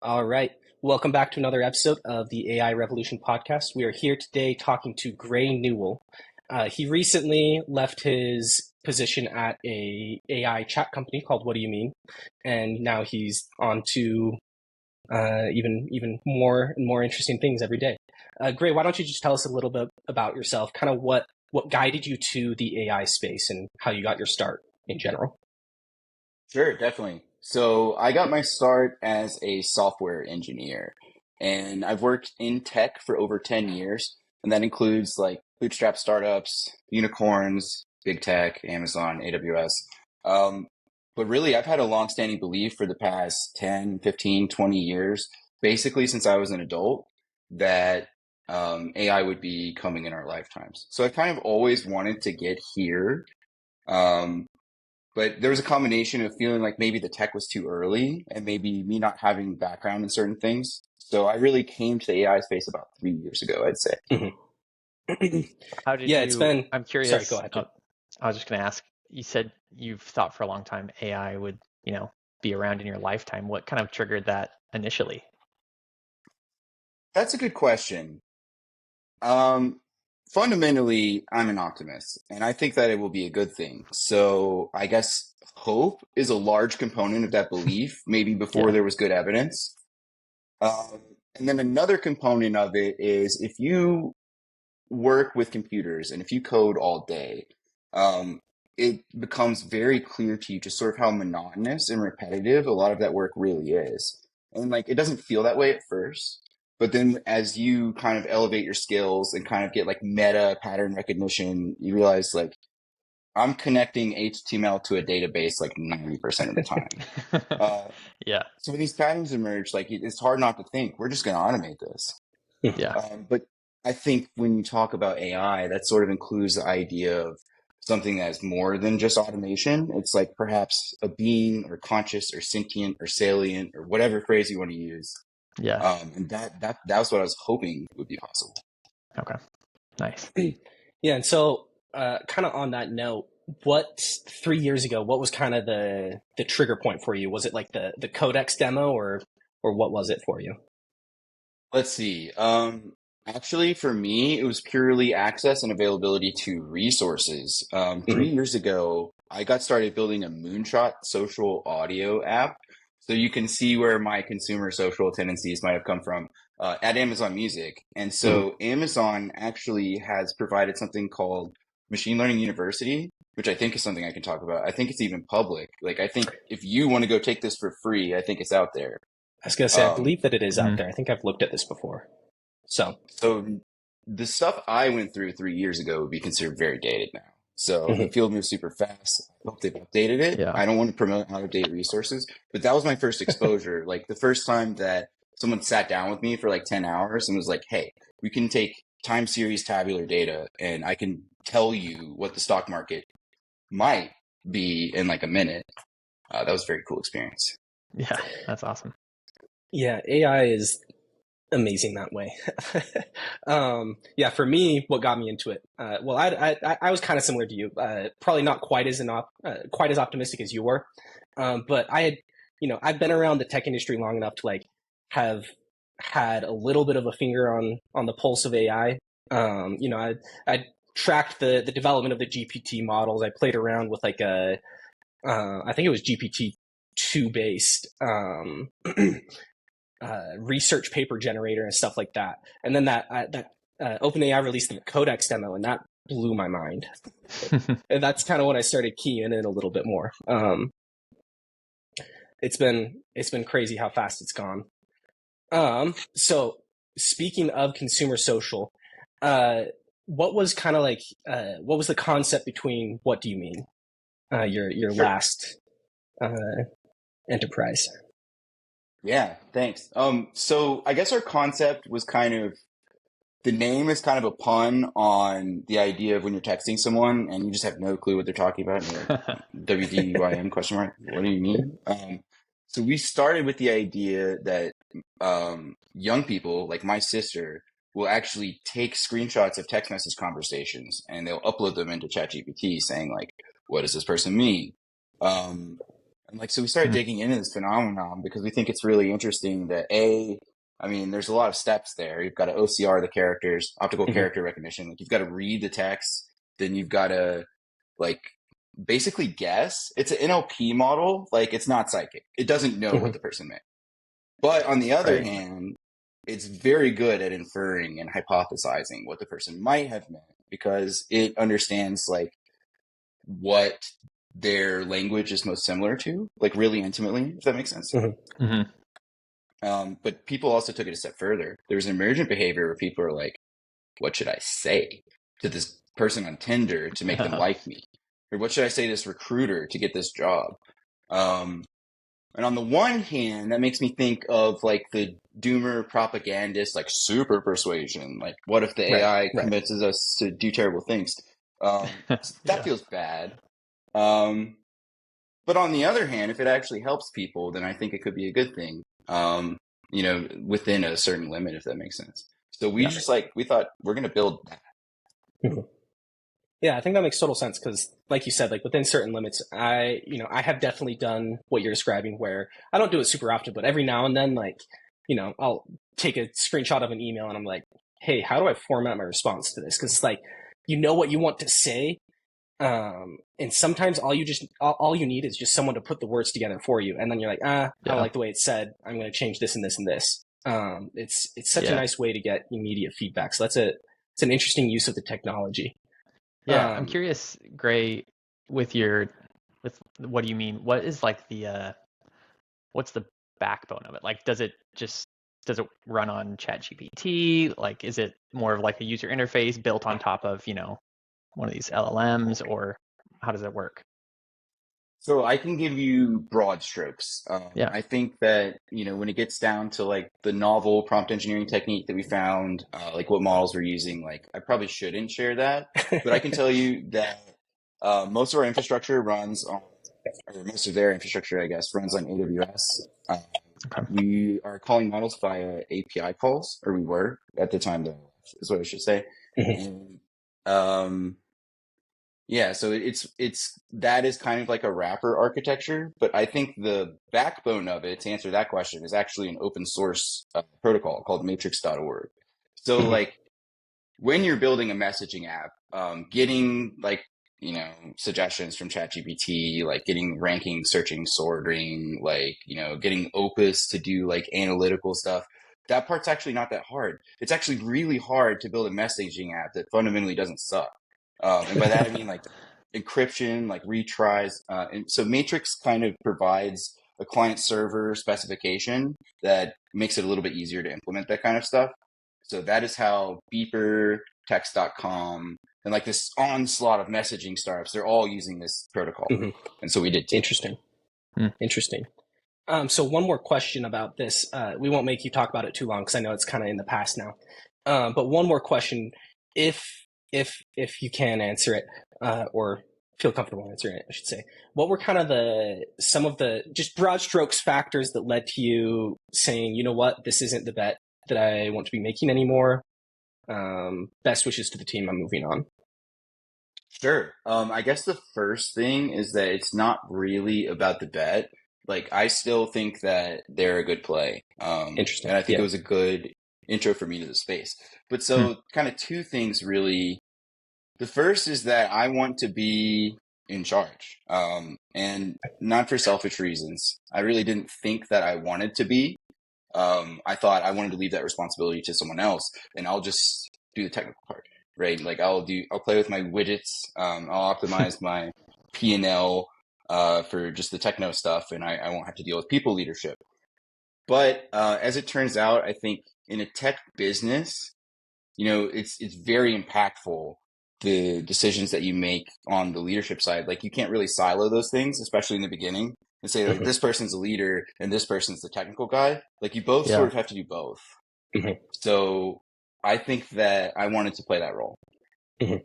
All right. Welcome back to another episode of the AI Revolution podcast. We are here today talking to Gray Newell. He recently left his position at a AI chat company called What Do You Mean? And now he's on to even more and more interesting things every day. Gray, why don't you just tell us a little bit about yourself, kind of what guided you to the AI space and how you got your start in general? Sure, definitely. So I got my start as a software engineer, and I've worked in tech for over 10 years, and that includes like bootstrap startups, unicorns, big tech, Amazon, AWS. Um, but really, I've had a long-standing belief for the past 10, 15, 20 years, basically since I was an adult, that AI would be coming in our lifetimes. So I kind of always wanted to get here. Um, but there was a combination of feeling like maybe the tech was too early and maybe me not having background in certain things. So I really came to the AI space about 3 years ago, I'd say. Mhm. How did Yeah, it's you, been. I'm Sorry, go curious, ahead, Jim. I was just going to ask, you said you've thought for a long time AI would, be around in your lifetime. What kind of triggered that initially? That's a good question. Um, Fundamentally, I'm an optimist, and I think that it will be a good thing. So I guess hope is a large component of that belief, maybe before Yeah. there was good evidence. Um, and then another component of it is if you work with computers and if you code all day, um, it becomes very clear to you just sort of how monotonous and repetitive a lot of that work really is. And like it doesn't feel that way at first, but then as you kind of elevate your skills and kind of get like meta pattern recognition, you realize like I'm connecting HTML to a database like 90% of the time. Uh, Yeah. so when these patterns emerge, like it's hard not to think we're just going to automate this. Yeah. But I think when you talk about AI, that sort of includes the idea of something that's more than just automation. It's like perhaps a being or conscious or sentient or salient or whatever phrase you want to use. Yeah. And that was what I was hoping would be possible. Okay. Nice. Yeah, and so kind of on that note, what 3 years ago, what was kind of the trigger point for you? Was it like the Codex demo or what was it for you? Let's see. Actually, for me, it was purely access and availability to resources. Hmm. 3 years ago, I got started building a moonshot social audio app. So you can see where my consumer social tendencies might have come from at Amazon Music. And Hmm. so Amazon actually has provided something called Machine Learning University, which I think is something I can talk about. I think it's even public. Like, I think if you want to go take this for free, I think it's out there. I was gonna say, I Um, believe that it is Hmm. out there. I think I've looked at this before. So, So the stuff I went through 3 years ago would be considered very dated now. So the mhm. field moves super fast. I hope they've updated it. Yeah. I don't want to promote out of date resources, but that was my first exposure. Like the first time that someone sat down with me for like 10 hours and was like, hey, we can take time series tabular data and I can tell you what the stock market might be in like a minute. That was a very cool experience. Yeah. That's awesome. Yeah, AI is amazing that way. Yeah, for me, what got me into it? Well, I was kind of similar to you. Probably not quite as optimistic as you were, but I've been around the tech industry long enough to like have had a little bit of a finger on the pulse of AI. I tracked the development of the GPT models. I played around with like I think it was GPT two based. Research paper generator and stuff like that. And then that OpenAI released the Codex demo, and that blew my mind. And that's kind of when I started keying in a little bit more. It's been crazy how fast it's gone. So speaking of consumer social, uh, what was kind of like what was the concept between What Do You Mean? Your Sure. last enterprise. Yeah, thanks. So I guess our concept was kind of the name is kind of a pun on the idea of when you're texting someone and you just have no clue what they're talking about and you're like, WDYM question mark, what do you mean? So we started with the idea that young people, like my sister, will actually take screenshots of text message conversations and they'll upload them into ChatGPT saying like, what does this person mean? Um, And like, so we started Mhm. digging into this phenomenon because we think it's really interesting that I mean, there's a lot of steps there. You've got to OCR the characters, optical Hmm. character recognition. Like, you've got to read the text, then you've got to like basically guess. It's an NLP model. Like, it's not psychic. It doesn't know Hmm. what the person meant. But on the other Right. hand, it's very good at inferring and hypothesizing what the person might have meant because it understands like what their language is most similar to, like really intimately, if that makes sense. Hmm. Hmm. But people also took it a step further. There's an emergent behavior where people are like, what should I say to this person on Tinder to make them like me? Or what should I say to this recruiter to get this job? Um, and on the one hand, that makes me think of like the doomer propagandist, like super persuasion. Like, what if the Right. AI Right. convinces us to do terrible things? That Yeah. feels bad. Um, but on the other hand, if it actually helps people, then I think it could be a good thing. Within a certain limit, if that makes sense. So we Yeah. just like we thought we're gonna build that. Mhm. Yeah, I think that makes total sense because, like you said, like within certain limits, I have definitely done what you're describing where I don't do it super often, but every now and then, like, I'll take a screenshot of an email and I'm like, hey, how do I format my response to this? Because, like, you know what you want to say. And sometimes all you need is just someone to put the words together for you. And then you're like, I don't Yeah. like the way it's said. I'm going to change this and this and this. It's such a Yeah. nice way to get immediate feedback. So it's an interesting use of the technology. Yeah. I'm Um, curious, Gray, with what do you mean? What is like what's the backbone of it? Like, does it run on ChatGPT? Like, is it more of like a user interface built on top of, one of these LLMs, or how does it work? So I can give you broad strokes. Yeah. I think that, when it gets down to like the novel prompt engineering technique that we found, like what models we're using, like I probably shouldn't share that, but I can tell you that most of our infrastructure runs on, or most of their infrastructure, I guess, runs on AWS. Okay. We are calling models via API calls, or we were at the time, though, is what I should say. Mhm. And yeah, so it's that is kind of like a wrapper architecture, but I think the backbone of it, to answer that question, is actually an open source protocol called matrix.org. So Mhm. like when you're building a messaging app, getting like, suggestions from ChatGPT, like getting ranking, searching, sorting, like, getting Opus to do like analytical stuff, that part's actually not that hard. It's actually really hard to build a messaging app that fundamentally doesn't suck. And by that, I mean like encryption, like retries. And so Matrix kind of provides a client server specification that makes it a little bit easier to implement that kind of stuff. So that is how Beeper, Text.com, and like this onslaught of messaging startups, they're all using this protocol. Mhm. And so we did too. Interesting. Hmm. Interesting. So one more question about this. We won't make you talk about it too long because I know it's kind of in the past now. But one more question, if if you can answer it, or feel comfortable answering it, I should say. What were kind of some of the just broad strokes factors that led to you saying, you know what, this isn't the bet that I want to be making anymore? Best wishes to the team. I'm moving on. Sure. I guess the first thing is that it's not really about the bet. Like, I still think that they're a good play. Interesting. And I think it Yeah. was a good intro for me to the space. But Hmm. so, kind of two things really. The first is that I want to be in charge, and not for selfish reasons. I really didn't think that I wanted to be. I thought I wanted to leave that responsibility to someone else, and I'll just do the technical part, right? Like I'll play with my widgets, I'll optimize my P&L for just the techno stuff, and I won't have to deal with people leadership. But as it turns out, I think in a tech business, it's very impactful the decisions that you make on the leadership side. Like you can't really silo those things, especially in the beginning, and say like Hmm. this person's a leader and this person's the technical guy. Like you both sort Yeah. of have to do both. Hmm. So I think that I wanted to play that role. Hmm.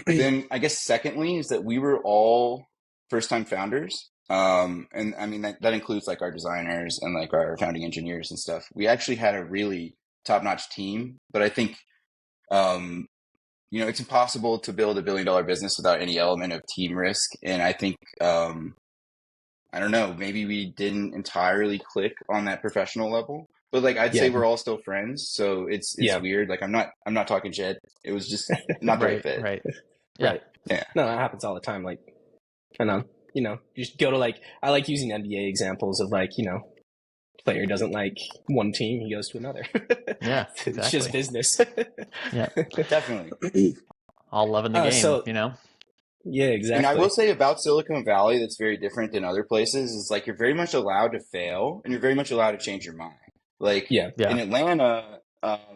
Then I guess secondly is that we were all first time founders. And I mean that includes like our designers and like our founding engineers and stuff. We actually had a really top notch team, but I think um, it's impossible to build $1 billion business without any element of team risk. And I think I don't know, maybe we didn't entirely click on that professional level. But like I'd say Yeah, we're all still friends, so it's yeah, weird. Like I'm not talking shit. It was just not the right Right, fit. right. Yeah. right. Yeah. No, that happens all the time. Like, and you just go to like I like using NBA examples of like player doesn't like one team, he goes to another. Yeah, It's just exactly. business. Yeah. Definitely. All loving the game, So you know? yeah, And I will exactly. say about Silicon Valley that's very different than other places is like you're very much allowed to fail and you're very much allowed to change your mind. Like Yeah. in Yeah. Atlanta,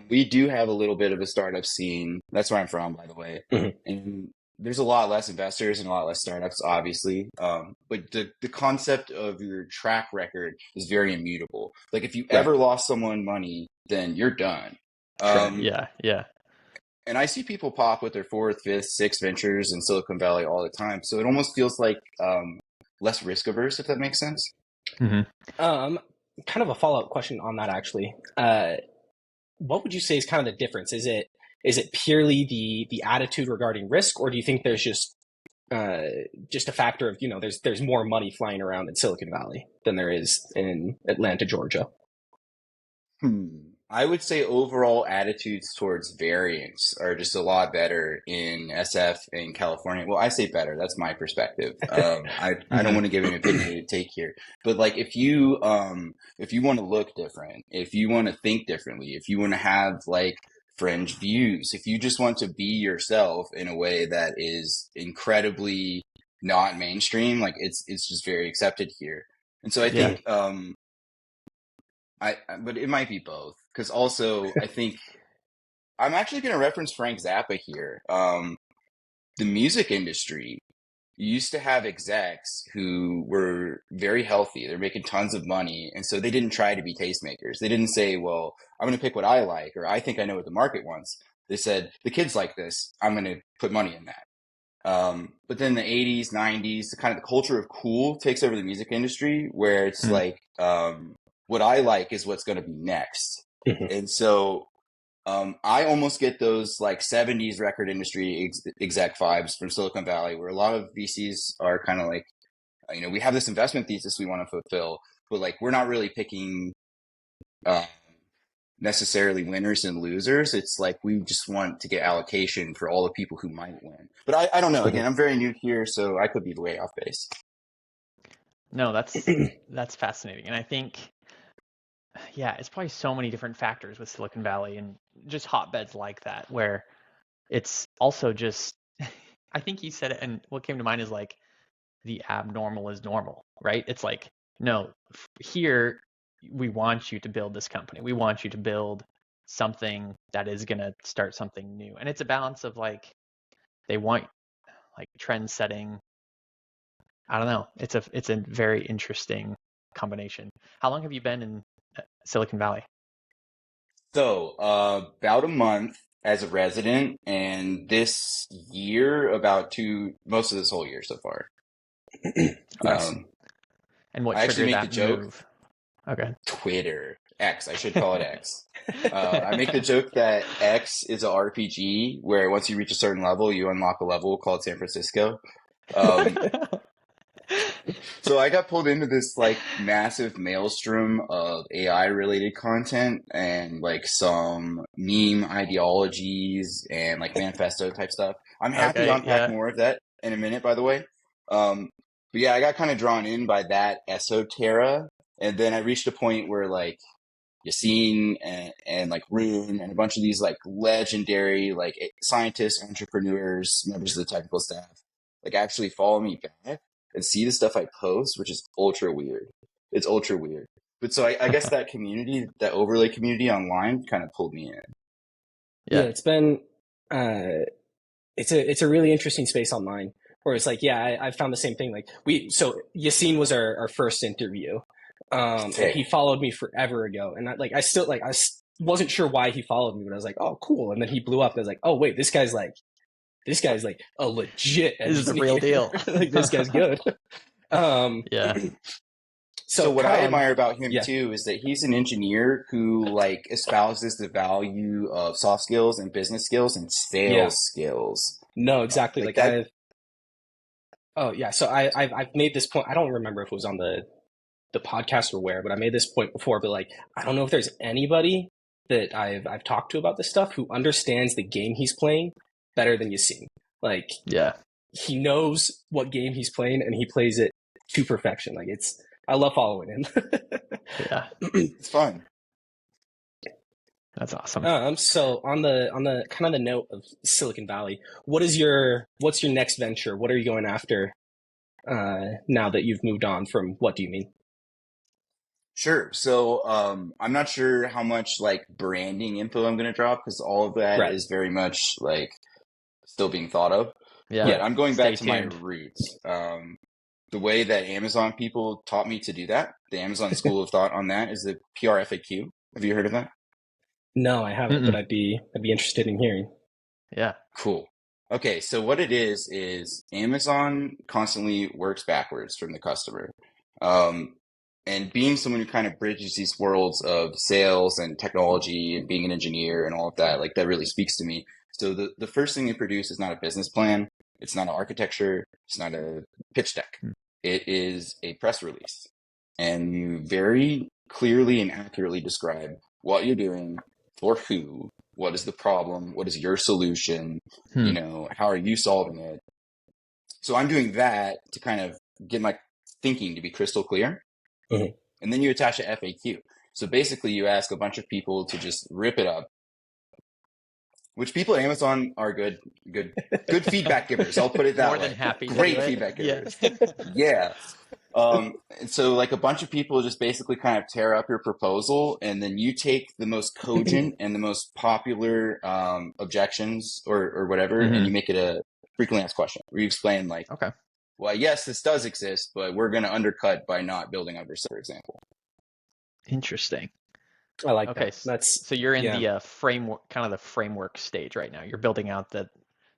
we do have a little bit of a startup scene. That's where I'm from, by the way. Mhm. And there's a lot less investors and a lot less startups, obviously. But the concept of your track record is very immutable. Like if you Right. ever lost someone money, then you're done. Sure. Yeah. Yeah. And I see people pop with their fourth, fifth, sixth ventures in Silicon Valley all the time. So it almost feels like less risk averse, if that makes sense. Hmm. Um, Kind of a follow up question on that actually. What would you say is kind of the difference? Is it purely the attitude regarding risk, or do you think there's just a factor of there's more money flying around in Silicon Valley than there is in Atlanta, Georgia? I would say overall attitudes towards variance are just a lot better in SF in California. Well, I say better. That's my perspective. I don't Hmm. want to give an opinionated take here, but like if you want to look different, if you want to think differently, if you want to have like fringe views, if you just want to be yourself in a way that is incredibly not mainstream, like it's just very accepted here. And so I Yeah. think but it might be both because also I think I'm actually going to reference Frank Zappa here. The music industry used to have execs who were very healthy. They're making tons of money. And so they didn't try to be tastemakers. They didn't say, well, I'm going to pick what I like, or I think I know what the market wants. They said, the kids like this. I'm going to put money in that. But then the 80s, 90s, the kind of the culture of cool takes over the music industry where it's Mm. like, what I like is what's going to be next. Hmm. And so I almost get those like 70s record industry exec vibes from Silicon Valley, where a lot of VCs are kind of like, we have this investment thesis we want to fulfill, but like we're not really picking uh, necessarily winners and losers. It's like we just want to get allocation for all the people who might win. But I don't know. Again, I'm very new here, so I could be way off base. No, that's fascinating. And I think, yeah, it's probably so many different factors with Silicon Valley and just hotbeds like that, where it's also just, I think you said it, and what came to mind is like the abnormal is normal, right? It's like, no, here we want you to build this company. We want you to build something that is going to start something new. And it's a balance of like, they want like trend setting. I don't know. It's a very interesting combination. How long have you been in Silicon Valley? So, about a month as a resident, and this year, most of this whole year so far. Nice. Um, And what I actually triggered make the that joke, move? Okay. Twitter, X, I should call it X. I make the joke that X is a RPG where once you reach a certain level, you unlock a level called San Francisco. Um, so I got pulled into this like massive maelstrom of AI related content and like some meme ideologies and like manifesto type stuff. I'm happy to Okay, unpack yeah. more of that in a minute, by the way. But yeah, I got kind of drawn in by that esoterra, and then I reached a point where like Yassine and like Rune and a bunch of these like legendary like scientists, entrepreneurs, members of the technical staff, like actually follow me back and see the stuff I post, which is ultra weird. It's ultra weird. But so I guess that community, that overlay community online, kind of pulled me in. Yeah, Yeah. it's been uh, it's a really interesting space online where it's like, yeah, I found the same thing. Like so Yassine was our first interview, and he Sick. followed me forever ago, and wasn't sure why he followed me, but I was like, oh, cool. And then he blew up, and I was like, oh wait, this guy's like a legit This is the real engineer. deal. Like this guy's good. Um, Yeah. So so what I kind of admire about him yeah, too is that he's an engineer who like espouses the value of soft skills and business skills and yeah, sales skills. no, exactly. Like Like that Oh yeah, so I've made this point. I don't remember if it was on the podcast or where, but I made this point before. But like, I don't know if there's anybody that I've talked to about this stuff who understands the game he's playing better than Yassine. Like, Yeah. he knows what game he's playing and he plays it to perfection. Like, I love following him. Yeah. It's fun. That's awesome. So on the kind of the note of Silicon Valley, what's your next venture? What are you going after now that you've moved on from What Do You Mean? Sure. So I'm not sure how much like branding info I'm going to drop because all of that Right. is very much like still being thought of. Yeah. But I'm going Stay back to my tuned. roots. The way that Amazon people taught me to do that, the Amazon School of Thought on that is the PRFAQ. Have you heard of that? No, I haven't, Mm-mm. but I'd be interested in hearing. Yeah. Cool. Okay, so what it is Amazon constantly works backwards from the customer. Um, and being someone who kind of bridges these worlds of sales and technology and being an engineer and all of that, like that really speaks to me. So the first thing they produce is not a business plan, it's not an architecture, it's not a pitch deck. Hmm. It is a press release. And you very clearly and accurately describe what you're doing, for who, what is the problem, what is your solution, Hmm. how are you solving it? So I'm doing that to kind of get my thinking to be crystal clear. Mhm. And then you attach a FAQ. So basically you ask a bunch of people to just rip it up, which people at Amazon are good feedback givers. I'll put it that More way. than happy to Great do it. feedback givers. Yeah. Yeah. And so like a bunch of people just basically kind of tear up your proposal, and then you take the most cogent and the most popular objections or whatever, and you make it a frequently asked question where you explain like, Okay. well, yes, this does exist, but we're going to undercut by not building on Vercel, for example. Interesting. I like Okay. that. That's So you're in yeah. the framework, kind of the framework stage right now. You're building out the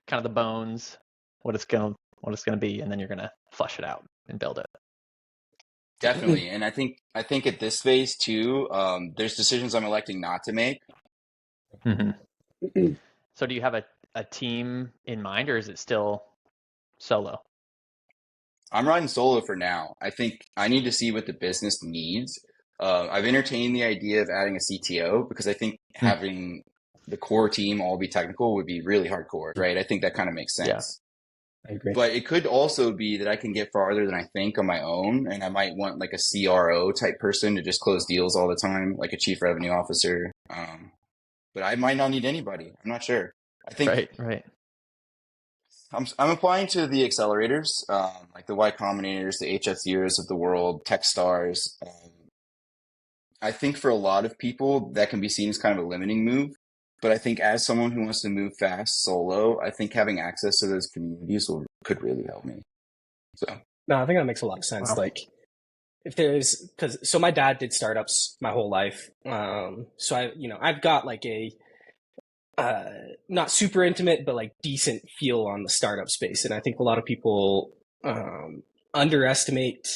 kind of the bones, what it's gonna be, and then you're gonna flesh it out and build it. Definitely. And I think at this phase too, there's decisions I'm electing not to make. Mm-hmm. So do you have a team in mind, or is it still solo? I'm riding solo for now. I think I need to see what the business needs. I've entertained the idea of adding a CTO because I think having the core team all be technical would be really hardcore, right? I think that kind of makes sense. Yeah. I agree. But it could also be that I can get farther than I think on my own, and I might want like a CRO type person to just close deals all the time, like a chief revenue officer. But I might not need anybody. I'm not sure. I think Right. I'm applying to the accelerators, like the Y Combinators, the HSUs of the world, Techstars. I think for a lot of people that can be seen as kind of a limiting move. But I think as someone who wants to move fast solo, I think having access to those communities could really help me. So No, I think that makes a lot of sense. Wow. Like, if there's so my dad did startups my whole life. So I've got like a not super intimate, but like decent feel on the startup space. And I think a lot of people underestimate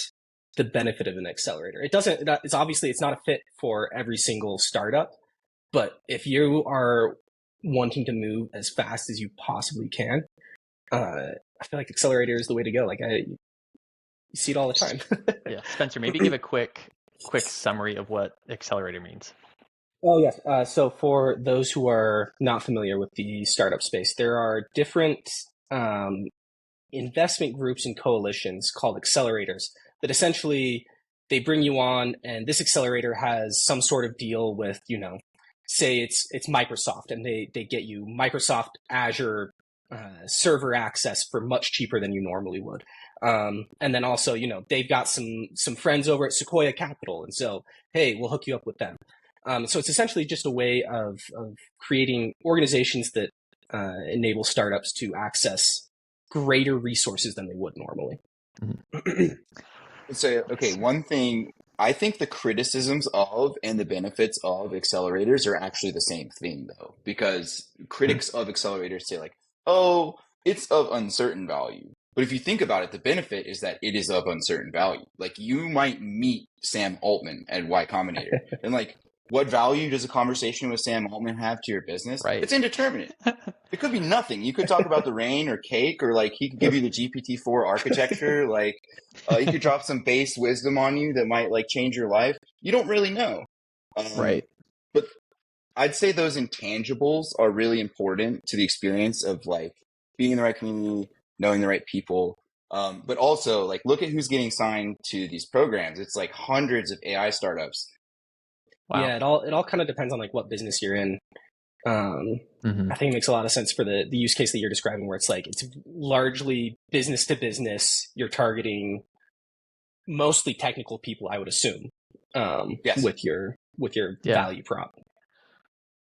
the benefit of an accelerator. It's obviously it's not a fit for every single startup, but if you are wanting to move as fast as you possibly can, I feel like accelerator is the way to go. Like you see it all the time. Yeah. Spencer, maybe give a quick summary of what accelerator means. Oh, yes. So for those who are not familiar with the startup space, there are different investment groups and coalitions called accelerators that essentially they bring you on, and this accelerator has some sort of deal with, say it's Microsoft, and they get you Microsoft Azure server access for much cheaper than you normally would. And then also, they've got some friends over at Sequoia Capital, and so hey, we'll hook you up with them. So it's essentially just a way of creating organizations that enable startups to access greater resources than they would normally. So, okay, one thing I think the criticisms of and the benefits of accelerators are actually the same thing, though, because critics of accelerators say, like, oh, it's of uncertain value. But if you think about it, the benefit is that it is of uncertain value. Like, you might meet Sam Altman at Y Combinator, and like, what value does a conversation with Sam Altman have to your business? Right. It's indeterminate. It could be nothing. You could talk about the rain or cake, or like he could give you the GPT-4 architecture. Like he could drop some base wisdom on you that might like change your life. You don't really know. Right. But I'd say those intangibles are really important to the experience of like being in the right community, knowing the right people. But also like look at who's getting signed to these programs. It's like hundreds of AI startups. Wow. Yeah, it all kind of depends on like what business you're in. I think it makes a lot of sense for the use case that you're describing, where it's like it's largely business to business. You're targeting mostly technical people, I would assume, Yes. with your value prop.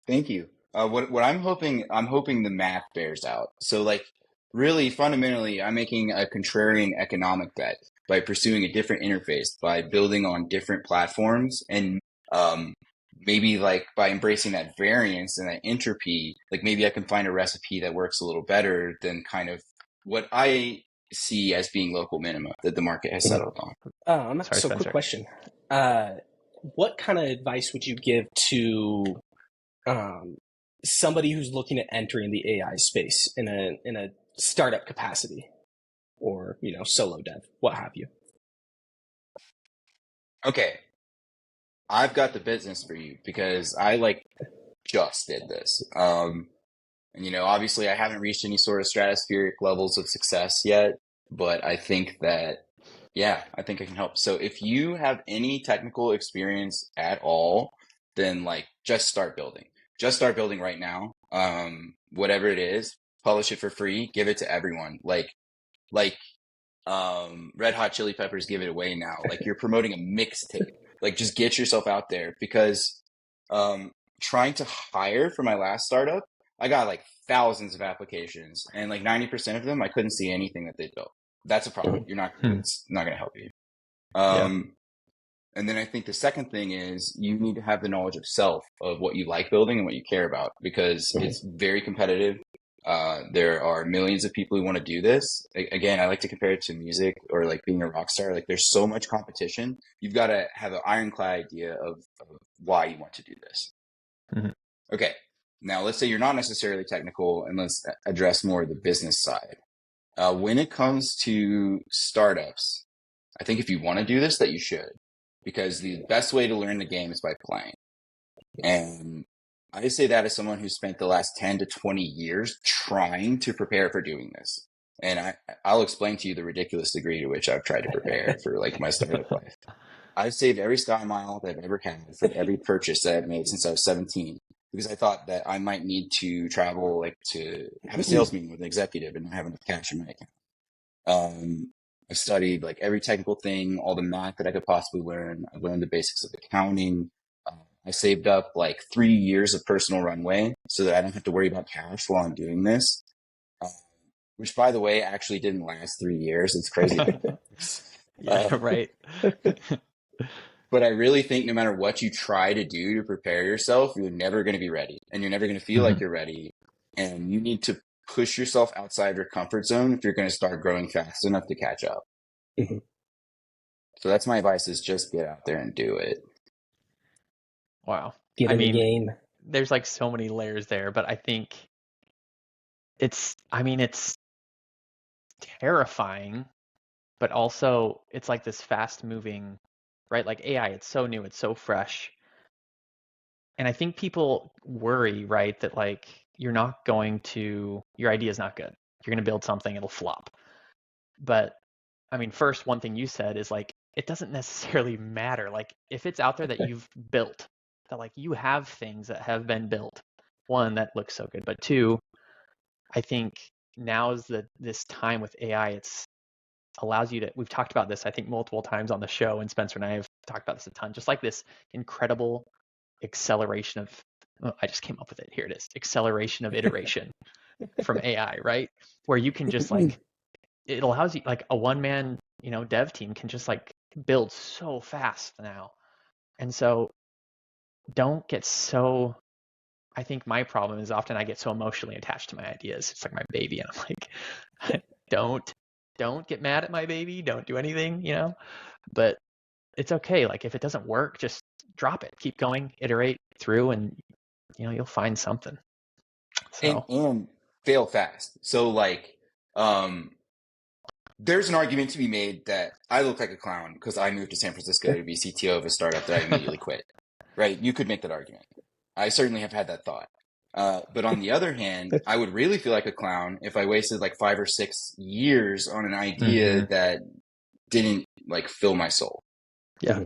Thank you. What I'm hoping the math bears out. So like really fundamentally, I'm making a contrarian economic bet by pursuing a different interface, by building on different platforms, and maybe like by embracing that variance and that entropy, like maybe I can find a recipe that works a little better than kind of what I see as being local minima that the market has settled on. Sorry, So Spencer. quick question. What kind of advice would you give to somebody who's looking at entering the AI space in a startup capacity, or solo dev, what have you? Okay, I've got the business for you because I like just did this. And obviously I haven't reached any sort of stratospheric levels of success yet, but I think that, yeah, I think I can help. So if you have any technical experience at all, then like just start building. Just start building right now. Whatever it is, publish it for free, give it to everyone. Like Red Hot Chili Peppers give it away now. Like you're promoting a mixtape. Like just get yourself out there, because trying to hire for my last startup, I got like thousands of applications, and like 90% of them I couldn't see anything that they built. That's a problem. It's not going to help you. And then I think the second thing is you need to have the knowledge of self, of what you like building and what you care about, because it's very competitive. There are millions of people who want to do this. Again, I like to compare it to music or like being a rock star. Like there's so much competition. You've got to have an ironclad idea of why you want to do this. Okay. Now let's say you're not necessarily technical, and let's address more the business side. When it comes to startups, I think if you want to do this, that you should, because the best way to learn the game is by playing. And I say that as someone who spent the last 10 to 20 years trying to prepare for doing this. And I'll explain to you the ridiculous degree to which I've tried to prepare for like my startup life. I've saved every Sky Mile that I've ever had for every purchase that I've made since I was 17, because I thought that I might need to travel, like to have a sales meeting with an executive and not have enough cash in my account. I studied like every technical thing, all the math that I could possibly learn. I learned the basics of accounting. I saved up like 3 years of personal runway so that I don't have to worry about cash while I'm doing this. Which, by the way, actually didn't last 3 years. It's crazy. Right. But I really think no matter what you try to do to prepare yourself, you're never going to be ready, and you're never going to feel like you're ready. And you need to push yourself outside your comfort zone if you're going to start growing fast enough to catch up. So that's my advice, is just get out there and do it. Wow. Get in the game. There's like so many layers there, but I think it's terrifying, but also it's like this fast moving, right? Like AI, it's so new, it's so fresh. And I think people worry, right, that like your idea is not good. You're going to build something, it'll flop. But I mean, first, one thing you said is like, it doesn't necessarily matter. Like if it's out there that you've built, that like you have things that have been built, one, that looks so good. But two, I think now is this time with AI, it's allows you to, we've talked about this, I think, multiple times on the show, and Spencer and I have talked about this a ton, just like this incredible acceleration of, I just came up with it. Here it is. Acceleration of iteration from AI, right? Where you can just like, it allows you, like a one-man, dev team can just like build so fast now. And so don't get so, I think my problem is often I get so emotionally attached to my ideas. It's like my baby, and I'm like, don't get mad at my baby. Don't do anything, But it's okay. Like if it doesn't work, just drop it, keep going, iterate through, and you'll find something. So And fail fast. So like, there's an argument to be made that I look like a clown because I moved to San Francisco to be CTO of a startup that I immediately quit. Right? You could make that argument. I certainly have had that thought. But on the other hand, I would really feel like a clown if I wasted like 5 or 6 years on an idea that didn't like fill my soul. yeah,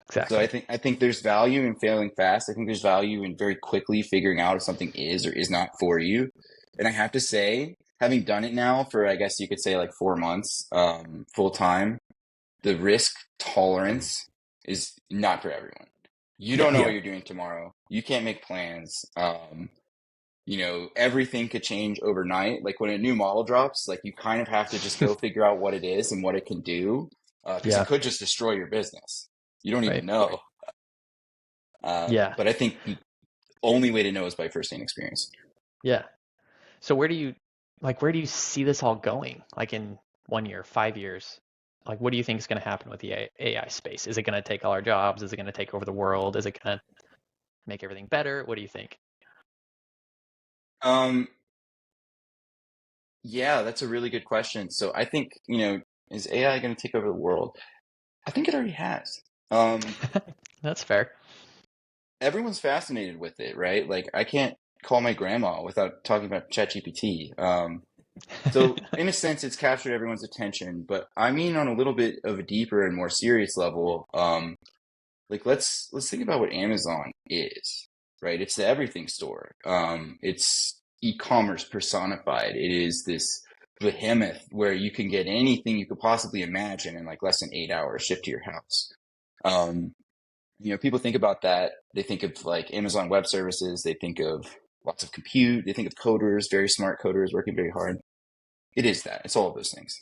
exactly. So I think there's value in failing fast. I think there's value in very quickly figuring out if something is or is not for you. And I have to say, having done it now for, I guess you could say like 4 months, full time, the risk tolerance is not for everyone. You don't know what you're doing tomorrow. You can't make plans. Everything could change overnight. Like when a new model drops, like you kind of have to just go figure out what it is and what it can do, because it could just destroy your business. You don't even know. But I think the only way to know is by firsthand experience. Yeah. So where do you see this all going? Like in 1 year, 5 years? Like what do you think is going to happen with the AI space? Is it going to take all our jobs? Is it going to take over the world? Is it going to make everything better? What do you think? Yeah, that's a really good question. So I think, is AI going to take over the world? I think it already has. That's fair. Everyone's fascinated with it, right? Like I can't call my grandma without talking about ChatGPT. So in a sense, it's captured everyone's attention, but I mean on a little bit of a deeper and more serious level, like let's think about what Amazon is, right? It's the everything store. It's e-commerce personified. It is this behemoth where you can get anything you could possibly imagine in like less than 8 hours shipped to your house. People think about that. They think of like Amazon Web Services. They think of lots of compute. They think of coders, very smart coders working very hard. It is that. It's all of those things.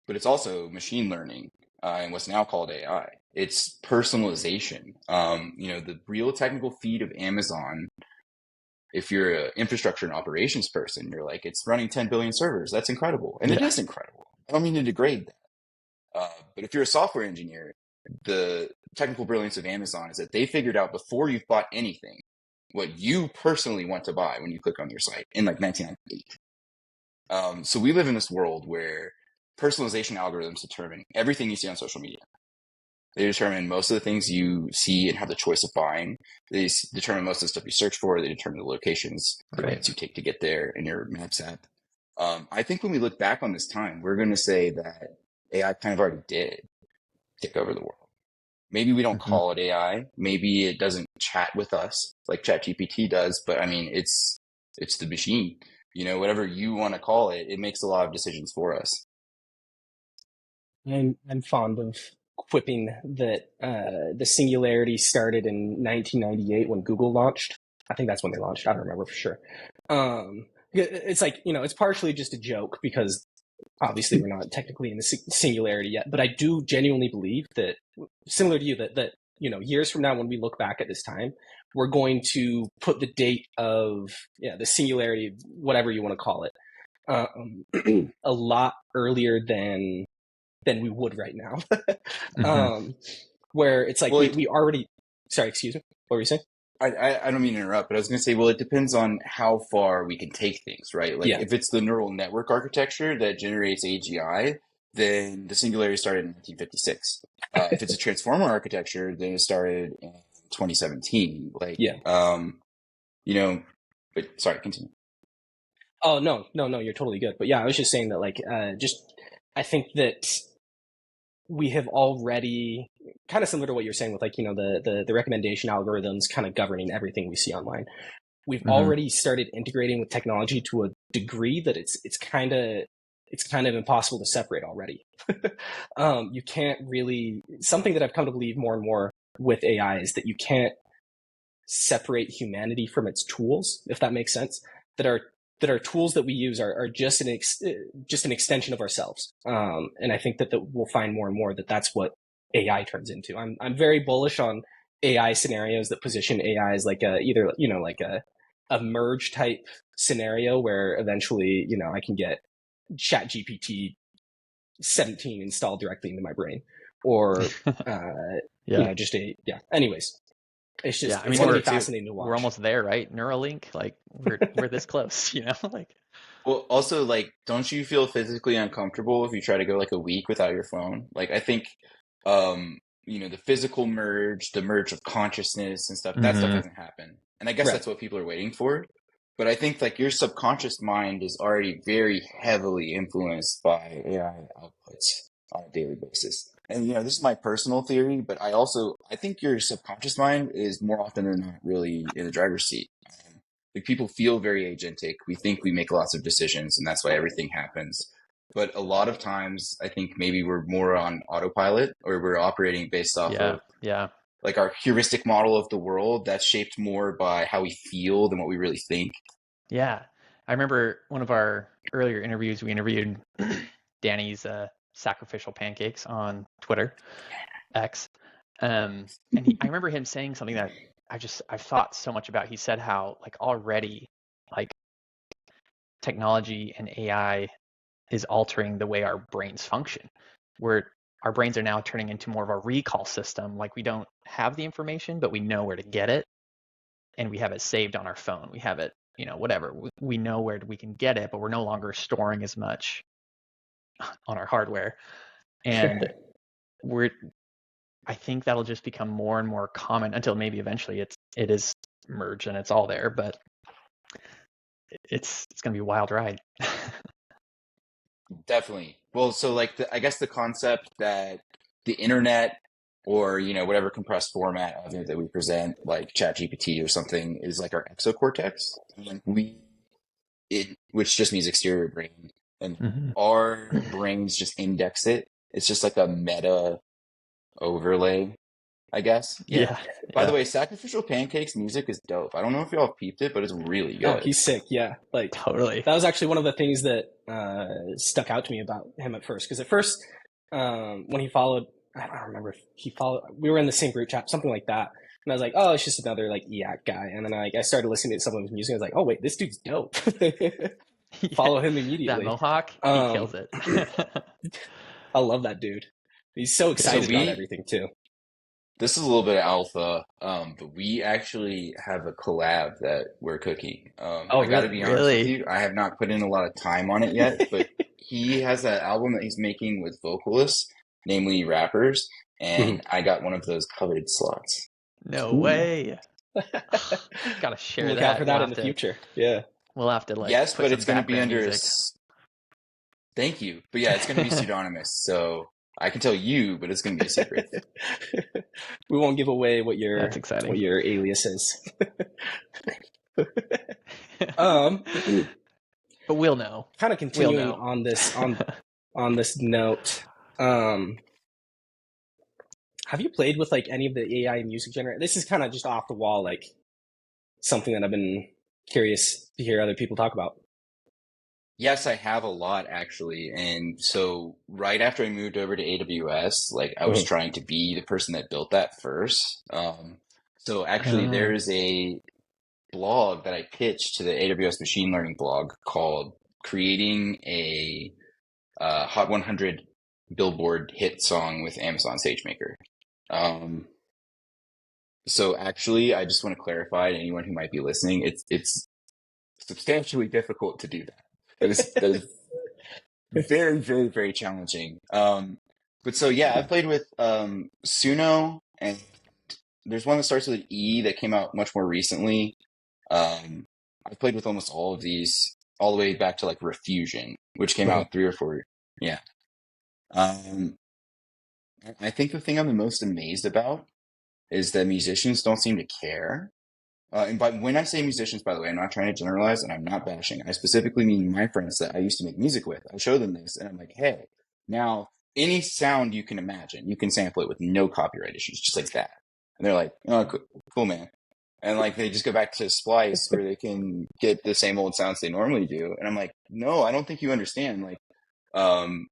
But it's also machine learning and what's now called AI. It's personalization. The real technical feat of Amazon, if you're an infrastructure and operations person, you're like, it's running 10 billion servers. That's incredible. And it is incredible. I don't mean to degrade that. But if you're a software engineer, the technical brilliance of Amazon is that they figured out before you've bought anything what you personally want to buy when you click on their site in like 1998. So we live in this world where personalization algorithms determine everything you see on social media. They determine most of the things you see and have the choice of buying. They determine most of the stuff you search for. They determine the locations, the routes you take to get there in your Maps app. I think when we look back on this time, we're going to say that AI kind of already did take over the world. Maybe we don't call it AI. Maybe it doesn't chat with us like ChatGPT does, but I mean, it's the machine. Whatever you want to call it, it makes a lot of decisions for us. I'm fond of quipping that the singularity started in 1998 when Google launched. I think that's when they launched. I don't remember for sure. It's like, it's partially just a joke because obviously we're not technically in the singularity yet, but I do genuinely believe that, similar to you, that years from now when we look back at this time, we're going to put the date of the singularity, whatever you want to call it, a lot earlier than we would right now. Where it's like we already, sorry, excuse me, what were you saying? I don't mean to interrupt, but I was going to say, well, it depends on how far we can take things, right? Like if it's the neural network architecture that generates AGI, then the singularity started in 1956. If it's a transformer architecture, then it started in 2017. But sorry, continue. Oh, no, you're totally good. But yeah, I was just saying that I think that we have already, kind of similar to what you're saying with the recommendation algorithms kind of governing everything we see online. We've already started integrating with technology to a degree that it's kind of impossible to separate already. You can't really, something that I've come to believe more and more with AI is that you can't separate humanity from its tools, if that makes sense. That our tools that we use are just an extension of ourselves. And I think that we'll find more and more that that's what AI turns into. I'm very bullish on AI scenarios that position AI as like a merge type scenario where eventually, I can get ChatGPT 17 installed directly into my brain, or Yeah. Anyways, it's Yeah. just I it's mean, going to we're be fascinating to we're watch. almost there, right? Neuralink, like we're this close, like Well, also, like, don't you feel physically uncomfortable if you try to go like a week without your phone? Like, I think, the physical merge, the merge of consciousness and stuff, that stuff hmm hasn't happened. And I guess Right. that's what people are waiting for. But I think like your subconscious mind is already very heavily influenced by AI outputs on a daily basis. And this is my personal theory, but I think your subconscious mind is more often than not really in the driver's seat. Like people feel very agentic. We think we make lots of decisions, and that's why everything happens. But a lot of times, I think maybe we're more on autopilot, or we're operating based off yeah, of yeah, like our heuristic model of the world that's shaped more by how we feel than what we really think. yeah. I remember one of our earlier interviews. We interviewed Danny's sacrificial pancakes on Twitter X, and I remember him saying something that I've thought so much about. He said how like already like technology and AI is altering the way our brains function. Where our brains are now turning into more of a recall system. Like we don't have the information, but we know where to get it, and we have it saved on our phone. We have it, whatever. We know where we can get it, but we're no longer storing as much on our hardware. And we're I think that'll just become more and more common until maybe eventually it is merged and it's all there, but it's gonna be a wild ride. Definitely. Well, so like I guess the concept that the internet or whatever compressed format of it that we present, like ChatGPT or something, is like our exocortex, and like which just means exterior brain, and hmm our brains just index it. It's just like a meta overlay, I guess. Yeah. Yeah, By the yeah, way, Sacrificial Pancakes music is dope. I don't know if y'all peeped it, but it's really Oh, good. he's sick. Yeah, like totally. that was actually one of the things that stuck out to me about him at first. Because at first, when he followed, I don't remember if he followed. We were in the same group chat, something like that. And I was like, oh, it's just another like EAC guy. And then I started listening to some of his music. I was like, oh wait, this dude's dope. Yeah, Follow him that immediately. mohawk, he Um, kills it. I love that dude. He's so Yeah, So excited he's about great. everything too. this is a little bit of alpha, but we actually have a collab that we're cooking. Oh, I got to really? be honest with Really? you, I have not put in a lot of time on it yet, but he has an album that he's making with vocalists, namely rappers, and I got one of those coveted slots. No Ooh. way. Gotta share Look out for that. that in the future. Yeah. We'll have to like Yes, put but some it's going to be background under music. thank you, but yeah, it's going to be pseudonymous, so I can tell you, but it's going to be a secret. We won't give away what That's your exciting. alias is. um, But we'll know. kind of We'll continuing know. on this note. Um, have you played with like any of the AI music generator? This is kind of just off the wall, like something that I've been curious to hear other people talk about. Yes, I have a lot actually. And so right after I moved over to AWS, like I was Mhm. trying to be the person that built that first. So actually Oh, there's a blog that I pitched to the AWS machine learning blog called Creating a Hot 100 Billboard Hit Song with Amazon SageMaker. Um, so actually, I just want to clarify to anyone who might be listening, it's substantially difficult to do that. That is very, very, very challenging. But so yeah, I've played with Suno, and there's one that starts with an E that came out much more recently. I've played with almost all of these, all the way back to like Refusion, which came Mhm. out 3 or 4. Yeah. Um, I think the thing I'm the most amazed about is that musicians don't seem to care. When I say musicians, by the way, I'm not trying to generalize and I'm not bashing. I specifically mean my friends that I used to make music with. I show them this and I'm like, hey, now any sound you can imagine, you can sample it with no copyright issues, just like that. And they're like, oh, cool, man. And like they just go back to Splice where they can get the same old sounds they normally do. And I'm like, no, I don't think you understand. Like, um,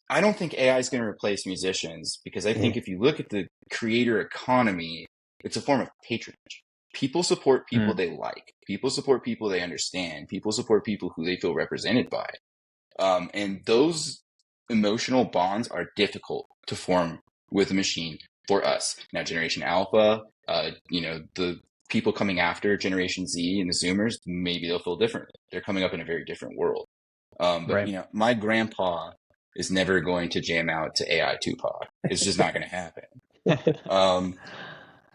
I don't think AI is going to replace musicians because I think Mhm. if you look at the creator economy, it's a form of patronage. People support people mm, they like. People support people they understand. People support people who they feel represented by. And those emotional bonds are difficult to form with a machine. for us. Now, Generation Alpha, the people coming after Generation Z and the Zoomers, maybe they'll feel differently. They're coming up in a very different world. But Right. my grandpa is never going to jam out to AI Tupac. It's just not going to happen.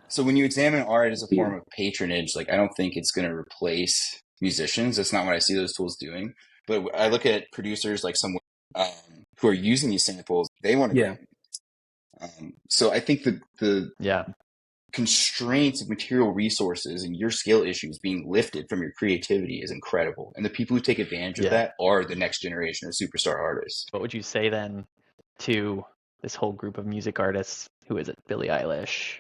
So when you examine art as a form of patronage, like I don't think it's going to replace musicians. That's not what I see those tools doing. But I look at producers like someone who are using these samples. They want to Yeah. grant. So I think the Yeah. constraints of material resources and your skill issues being lifted from your creativity is incredible. And the people who take advantage of that are the next generation of superstar artists. What would you say then to this whole group of music artists? Who is it? Billie Eilish,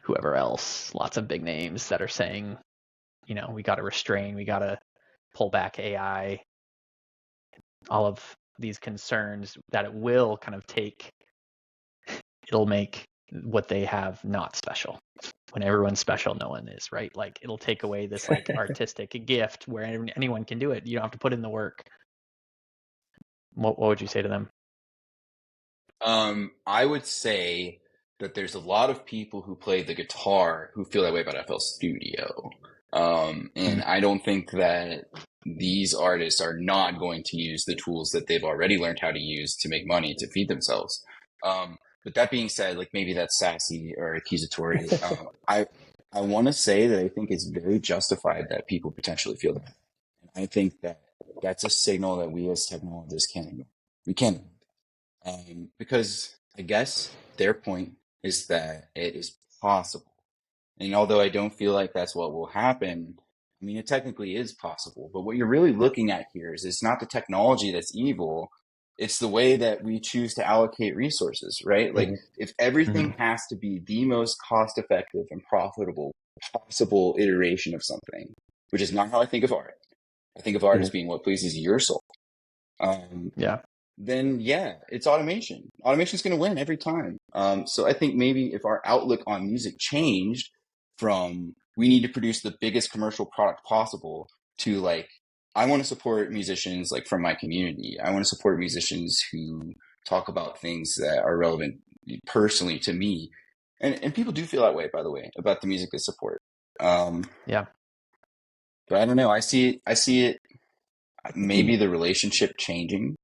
whoever else, lots of big names that are saying, we got to restrain, we got to pull back AI, all of these concerns that it will kind of it'll make what they have not special. When everyone's special, no one is, right? Like it'll take away this like artistic gift where anyone can do it. You don't have to put in the work. What would you say to them? I would say that there's a lot of people who play the guitar who feel that way about FL Studio. And I don't think that these artists are not going to use the tools that they've already learned how to use to make money to feed themselves. But that being said, like maybe that's sassy or accusatory. I want to say that I think it's very justified that people potentially feel that. And I think that that's a signal that we as technologists can't ignore. We can't. Because I guess their point is that it is possible. And although I don't feel like that's what will happen, I mean, it technically is possible. But what you're really looking at here is it's not the technology that's evil. It's the way that we choose to allocate resources, right? Like if everything has to be the most cost effective and profitable possible iteration of something, which is not how I think of art. I think of art as being what pleases your soul. Then it's automation. Automation is going to win every time. So I think maybe if our outlook on music changed from we need to produce the biggest commercial product possible to like, I want to support musicians like from my community. I want to support musicians who talk about things that are relevant personally to me. And people do feel that way, by the way, about the music they support. But I don't know. I see it maybe the relationship changing.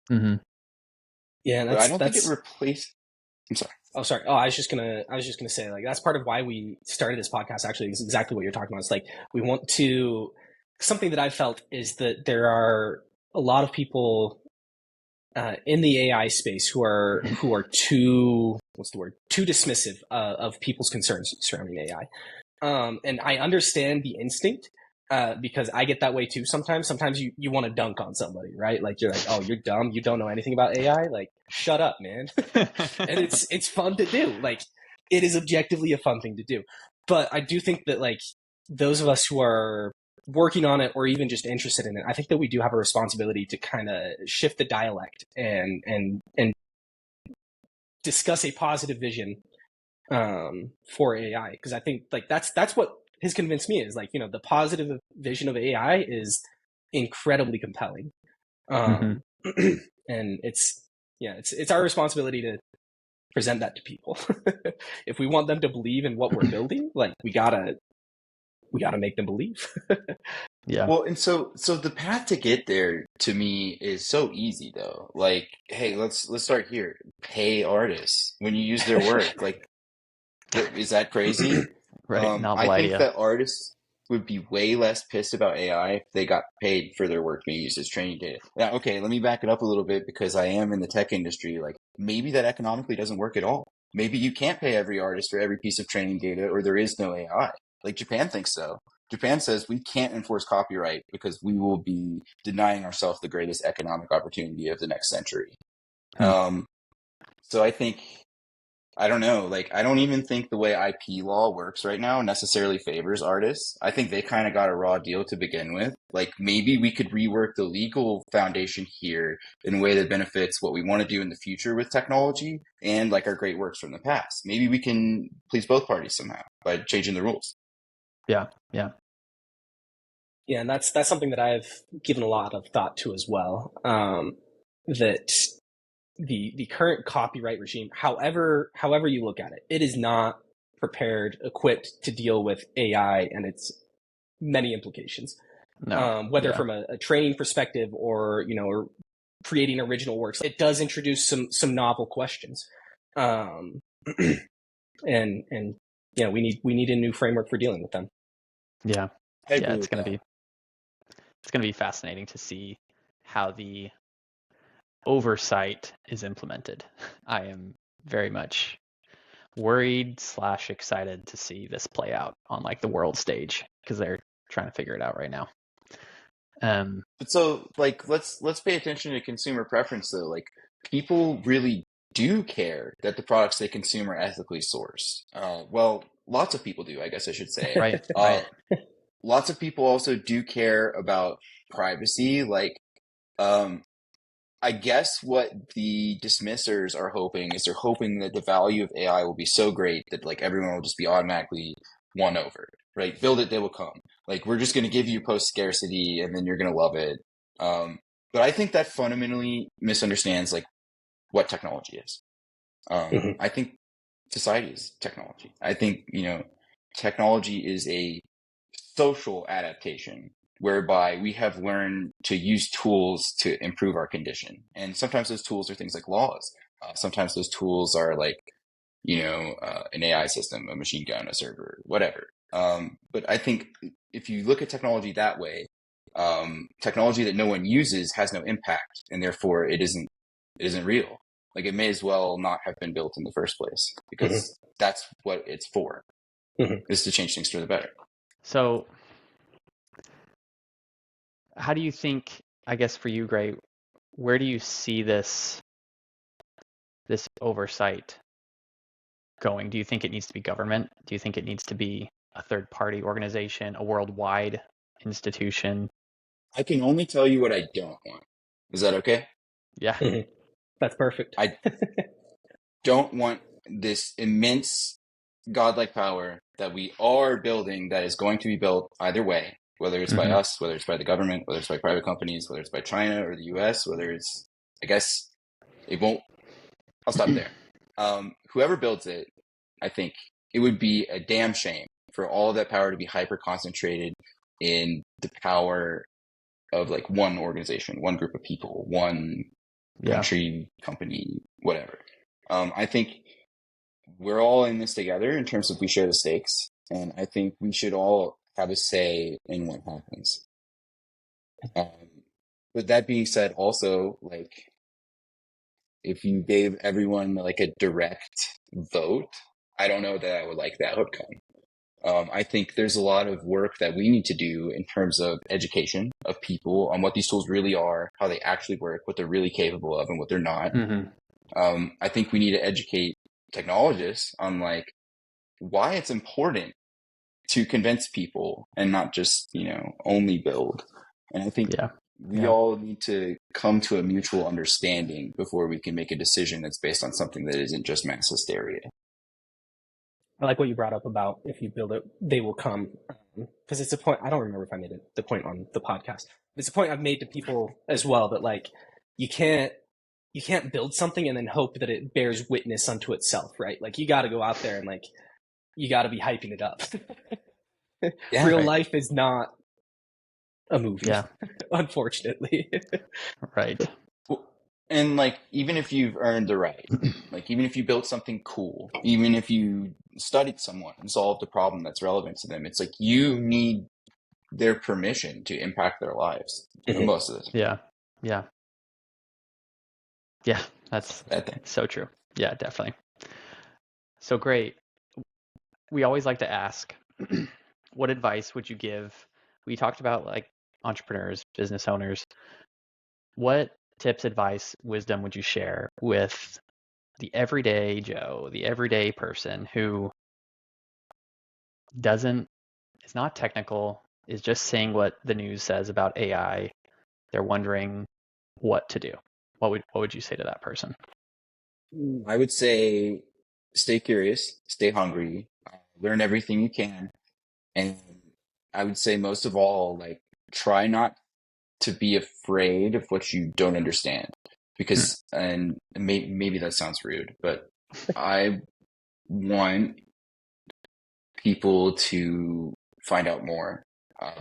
Yeah, but I don't think it replaced. I'm sorry. Oh, sorry. Oh, I was just gonna say like that's part of why we started this podcast. Actually, is exactly what you're talking about. It's like we want to. Something that I've felt is that there are a lot of people in the AI space who are too too dismissive of people's concerns surrounding AI. And I understand the instinct. Because I get that way too sometimes. Sometimes you want to dunk on somebody, right? Like you're like, oh, you're dumb. You don't know anything about AI. Like, shut up, man. And it's fun to do. Like, it is objectively a fun thing to do. But I do think that like those of us who are working on it or even just interested in it, I think that we do have a responsibility to kind of shift the dialect and discuss a positive vision for AI. Because I think like that's what has convinced me is like, the positive vision of AI is incredibly compelling. And it's our responsibility to present that to people. If we want them to believe in what we're building, like we gotta make them believe. Well, and so the path to get there to me is so easy though. Like, hey, let's start here. Pay artists when you use their work. Like, is that crazy? Right. Novel I think idea. that artists would be way less pissed about AI if they got paid for their work being used as training data. Now, okay, let me back it up a little bit because I am in the tech industry. Like maybe that economically doesn't work at all. Maybe you can't pay every artist for every piece of training data or there is no AI. Like Japan thinks so. Japan says we can't enforce copyright because we will be denying ourselves the greatest economic opportunity of the next century. So I think I don't know. Like, I don't even think the way IP law works right now necessarily favors artists. I think they kind of got a raw deal to begin with. Like, maybe we could rework the legal foundation here in a way that benefits what we want to do in the future with technology and like our great works from the past. Maybe we can please both parties somehow by changing the rules. Yeah, and that's something that I've given a lot of thought to as well. That the current copyright regime, however you look at it, it is not prepared, equipped to deal with AI and its many implications. No. Whether Yeah. from a training perspective or or creating original works, it does introduce some novel questions, and we need a new framework for dealing with them. Yeah. I Yeah. agree It's with gonna that. be fascinating to see how the oversight is implemented. I am very much worried / excited to see this play out on like the world stage because they're trying to figure it out right now. But so, like, let's pay attention to consumer preference though. Like, people really do care that the products they consume are ethically sourced. Well, lots of people do, I guess I should say. Right. Uh, Right. Lots of people also do care about privacy. Like, um, I guess what the dismissers are hoping is they're hoping that the value of AI will be so great that like everyone will just be automatically won over, right? Build it, they will come. Like we're just going to give you post scarcity, and then you're going to love it. Um, but I think that fundamentally misunderstands like what technology is. Mhm. I think society is technology. I think technology is a social adaptation whereby we have learned to use tools to improve our condition. And sometimes those tools are things like laws. Sometimes those tools are like, an AI system, a machine gun, a server, whatever. But I think if you look at technology that way, technology that no one uses has no impact, and therefore it isn't real. Like it may as well not have been built in the first place because that's what it's for, is to change things for the better. So how do you think, I guess for you, Gray, where do you see this oversight going? Do you think it needs to be government? Do you think it needs to be a third party organization, a worldwide institution? I can only tell you what I don't want. Is that okay? Yeah. That's perfect. I don't want this immense godlike power that we are building that is going to be built either way, whether it's by us, whether it's by the government, whether it's by private companies, whether it's by China or the US, whether it's, I guess it won't, I'll stop there. Whoever builds it, I think it would be a damn shame for all that power to be hyper concentrated in the power of like one organization, one group of people, one country, company, whatever. I think we're all in this together in terms of we share the stakes, and I think we should all have a say in what happens. But that being said, also like if you gave everyone like a direct vote, I don't know that I would like that outcome. I think there's a lot of work that we need to do in terms of education of people on what these tools really are, how they actually work, what they're really capable of, and what they're not. I think we need to educate technologists on like why it's important to convince people and not just only build. And I think we all need to come to a mutual understanding before we can make a decision that's based on something that isn't just mass hysteria. I like what you brought up about if you build it, they will come. Because it's a point, I don't remember if I made the point on the podcast. It's a point I've made to people as well that like you can't build something and then hope that it bears witness unto itself, right? Like you got to go out there and like you got to be hyping it up. Real life is not a movie, unfortunately. Right. And like, even if you've earned the right, like even if you built something cool, even if you studied someone and solved a problem that's relevant to them, it's like you need their permission to impact their lives most of the time. Yeah, that's so true. Yeah, definitely. So great. We always like to ask, what advice would you give? We talked about like entrepreneurs, business owners. What tips, advice, wisdom would you share with the everyday Joe, the everyday person who is not technical, is just saying what the news says about AI? They're wondering what to do. What would you say to that person? I would say stay curious, stay hungry, learn everything you can. And I would say most of all, like try not to be afraid of what you don't understand, because, and maybe that sounds rude, but I want people to find out more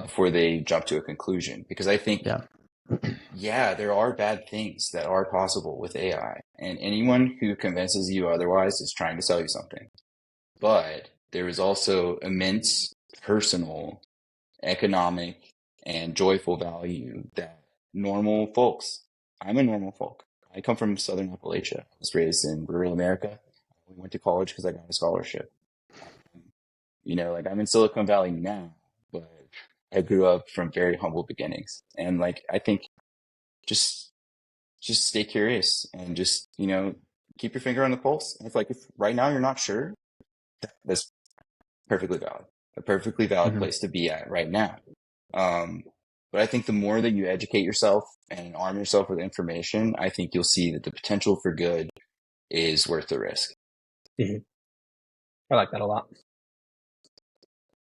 before they jump to a conclusion, because I think, yeah, there are bad things that are possible with AI, and anyone who convinces you otherwise is trying to sell you something. But there is also immense personal, economic, and joyful value that normal folks, I'm a normal folk. I come from Southern Appalachia. I was raised in rural America. I went to college because I got a scholarship. You know, like, I'm in Silicon Valley now, but I grew up from very humble beginnings. And like, I think just stay curious and just, you know, keep your finger on the pulse. And if right now you're not sure, that's perfectly valid. A perfectly valid place to be at right now. But I think the more that you educate yourself and arm yourself with information, I think you'll see that the potential for good is worth the risk. I like that a lot.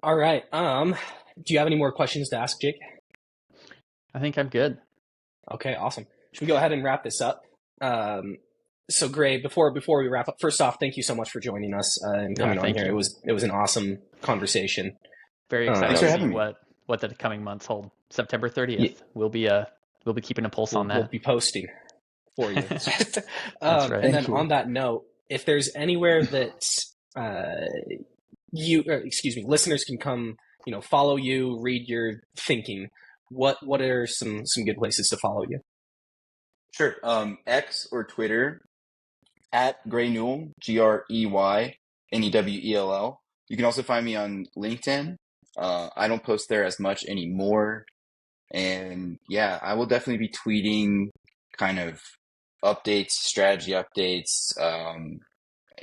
All right. Do you have any more questions to ask, Jake? I think I'm good. Okay, awesome. Should we go ahead and wrap this up? So Gray, before we wrap up, first off, thank you so much for joining us and coming on here. You. It was an awesome conversation. Very excited to see what the coming months hold. September 30th. We'll be keeping a pulse on that. We'll be posting for you. That's right. And then on that note, if there's anywhere that listeners can come, you know, follow you, read your thinking, what are some good places to follow you? Sure. X or Twitter at Gray Newell, GreyNewell. You can also find me on LinkedIn. I don't post there as much anymore. And yeah, I will definitely be tweeting kind of updates, strategy updates,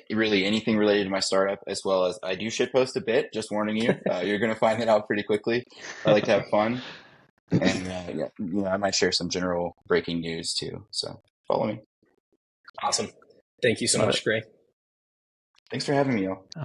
really anything related to my startup, as well as I do shitpost a bit, just warning you. You're going to find that out pretty quickly. I like to have fun. And yeah, you know, I might share some general breaking news too. So follow me. Awesome. Thank you so much, Gray. Thanks for having me, y'all.